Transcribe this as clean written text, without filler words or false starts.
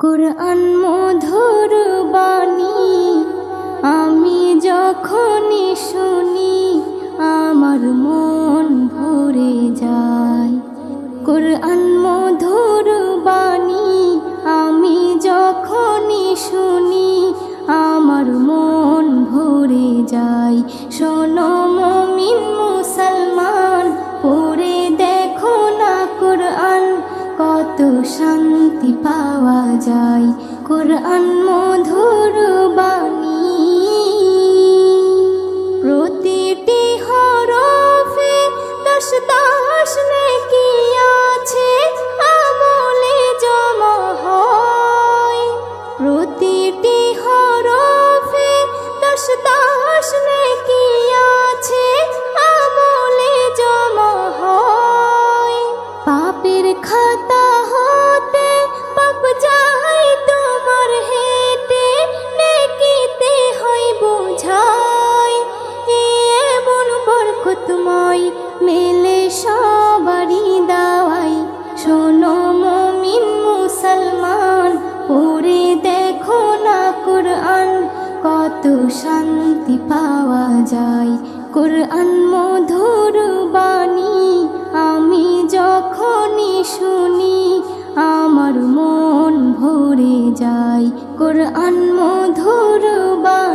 কুরআন মধুর বাণী আমি যখনই শুনি আমার মন ভরে যায়। কুরআন মধুর বাণী আমি যখনই শুনি আমার মন ভরে যায়। শোনো মুমিন মুসলমান, পড়ে দেখো না কুরআন, কত শান্তি পাওয়া যায়। কুরআন মধুর বাণী প্রতিটি হরফে 10 নেকি আছে, আমলে জমা হয়। প্রতিটি হরফে 10 নেকি আছে, আমলে জমা হয়। পাপের খাতা হতে পাপ যায় তোমার হেঁটে, নেকিতে হয় বোঝাই। এমন বরকতময় মেলে সবারই দাওয়াই। শোনো মুমিন মুসলমান, পড়ে দেখো না কুরআন, কত শান্তি পাওয়া যায়। কুরআন মধুর বাণী আমি যখনই শুনি আমার মন ভরে যায়। কুরআন মধুর বাণী।